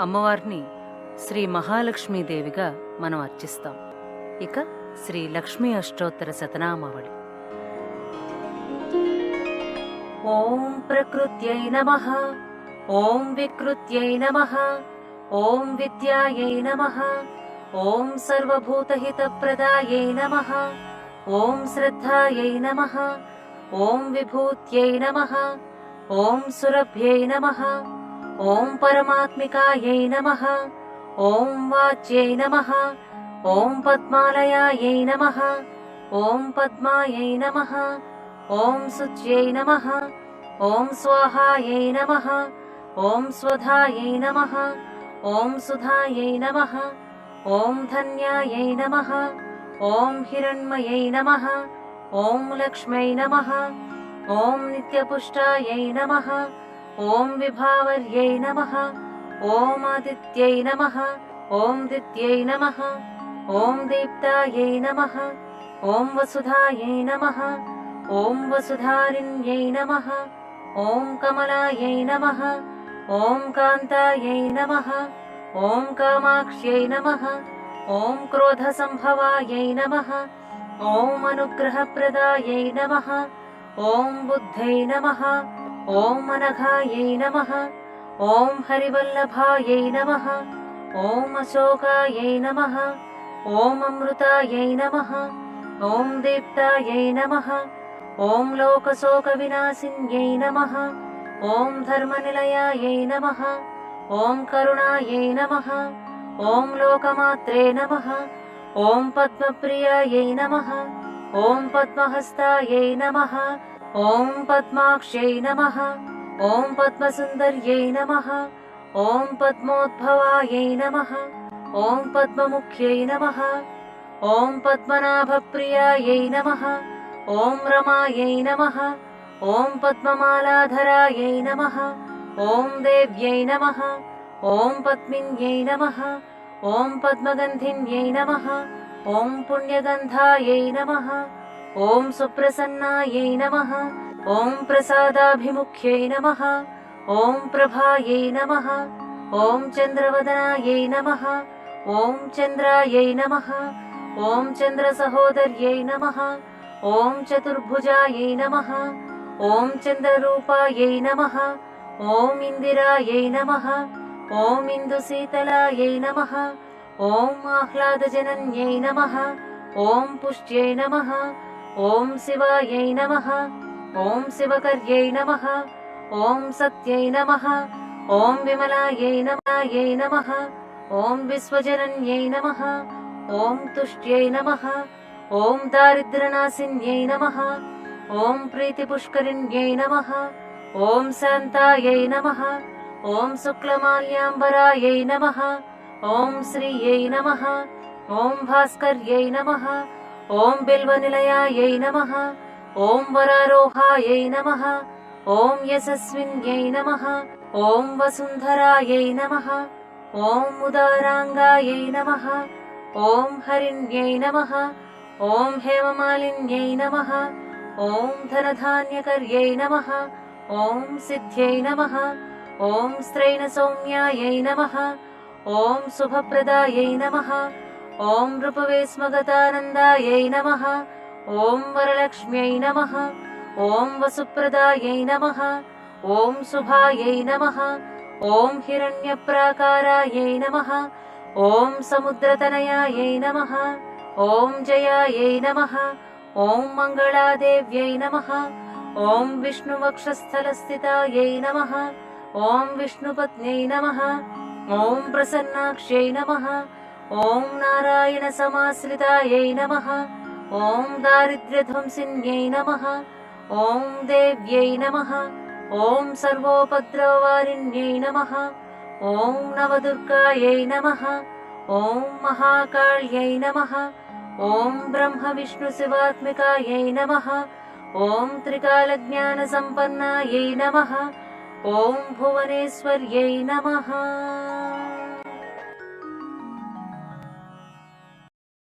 అమ్మవారిని శ్రీ మహాలక్ష్మీదేవిగా మనం అర్చిస్తాం. ఇక శ్రీ లక్ష్మీ అష్టోత్తర శతనామావళి. ఓం ప్రకృత్యై నమః, ఓం వికృత్యై నమః, ఓం విద్యాయై నమః, ఓం సర్వభూతహితప్రదాయై నమః, ఓం శ్రద్ధాయై నమః, ఓం విభూత్యై నమః, ఓం సురభ్యై నమః, ఓం పరమాత్మికాయై నమః, ఓం వాచ్యై నమః, ఓం పద్మాలయాయై నమః, ఓం పద్మాయై నమః, ఓం శుచ్యై నమః, ఓం స్వాహాయై నమః, ఓం స్వధాయై నమః, ఓం సుధాయై నమః, ఓం ధన్యాయై నమః, ఓం హిరణ్మయై నమః, ఓం లక్ష్మ్యై నమః, ఓం నిత్యపుష్టాయై నమః, ఓం విభావర్యై నమః, ఓం ఆదిత్యై నమః, ఓం దిత్యై నమః, ఓం దీప్తాయై నమః, ఓం వసుధాయై నమః, ఓం వసుధారిణ్యై నమః, ఓం కమలాయై నమః, ఓం కాంతాయై నమః, ఓం కామాక్ష్యై నమః, ఓం క్రోధసంభవాయై నమః, ఓం అనుగ్రహప్రదాయై నమః, ఓం బుద్ధై నమః, ఓం అనఘాయై నమః, ఓం హరివల్లభాయై నమః, ఓం అశోకాయై నమః, ఓం అమృతాయై నమః, ఓం దీప్తాయై నమః, ఓం లోకశోకవినాశిన్యై నమః, ఓం ధర్మనిలయాయై నమః, ఓం కరుణాయై నమః, ఓం లోకమాత్రే నమః, ఓం పద్మప్రియాయై నమః, ఓం పద్మహస్తాయై నమః, ఓం పద్మాక్షై నమః, ఓం పద్మసుందర్యై నమః, ఓం పద్మోద్భవాయై నమః, ఓం పద్మముఖ్యై నమః, ఓం పద్మనాభప్రియాయై నమః, ఓం రమాయై నమః, ఓం పద్మమాలాధరాయై నమః, ఓం దేవ్యై నమః, ఓం పద్మిన్యై నమః, ఓం పద్మగంధిన్యై నమః, ఓం పుణ్యగంధాయై నమః, ఓం సుప్రసన్నాయై నమః, ఓం ప్రసాదాభిముఖ్యై నమః, ఓం ప్రభాయై నమః, ఓం చంద్రవదనాయై నమః, ఓం చంద్రాయై నమః, ఓం చంద్రసహోదర్యై నమః, ఓం చతుర్భుజాయై నమః, ఓం చంద్రరూపాయై నమః, ఓం ఇందిరాయై నమః, ఓం ఇందుశీతలాయై నమః, ఓం ఆహ్లాదజనన్యై నమః, ఓం పుష్ట్యై నమః, ఓం శివాయై నమః, ఓం శివకర్యై నమః, ఓం సత్యై నమః, ఓం విమలాయై నమః, ఓం విశ్వజనన్యై నమః, ఓం తుష్ట్యై నమః, ఓం దారిద్ర్యనాశిన్యై నమః, ఓం ప్రీతిపుష్కరిణ్యై నమః, ఓం శాంతాయై నమః, ఓం శుక్లమాల్యాంబరాయై నమః, ఓం శ్రీయై నమః, ఓం భాస్కర్యై నమః, ఓం బిల్వనిలయాయై నమః, ఓం వరారోహాయై నమః, ఓం యశస్విన్యై నమః, ఓం వసుంధరాయై నమః, ఓం ఉదారాంగాయై నమః, ఓం హరిణ్యై నమః, ఓం హేమమాలిన్యై నమః, ఓం ధనధాన్యకర్యై నమః, ఓం సిద్ధ్యై నమః, ఓం స్త్రైణసౌమ్యాయై నమః, ఓం శుభప్రదాయై నమః, ఓం నృపవేస్మగతానందాయై నమః, ఓం వరలక్ష్మ్యై నమః, ఓం వసుప్రదాయై నమః, ఓం శుభాయై నమః, ఓం హిరణ్యప్రాకారాయై నమః, ఓం సముద్రతనయాయై నమః, ఓం జయాయై నమః, ఓం మంగళాదేవ్యై నమః, ఓం విష్ణువక్షస్థలస్థితాయై నమః, ఓం విష్ణుపత్న్యై నమః, ఓం ప్రసన్నాక్ష్యై నమః, ఓం నారాయణ సమాశ్రితాయై నమః, ఓం దారిద్ర్యధ్వంసిన్యై నమః, ఓం దేవ్యై నమః, ఓం సర్వోపద్రవవారిణ్యై నమః, ఓం నవదుర్గాయై నమః, ఓం మహాకాళ్యై నమః, ఓం బ్రహ్మ విష్ణు శివాత్మికాయై నమః, ఓం త్రికాలజ్ఞానసంపన్నాయై నమః, ఓం భువనేశ్వర్యై నమః.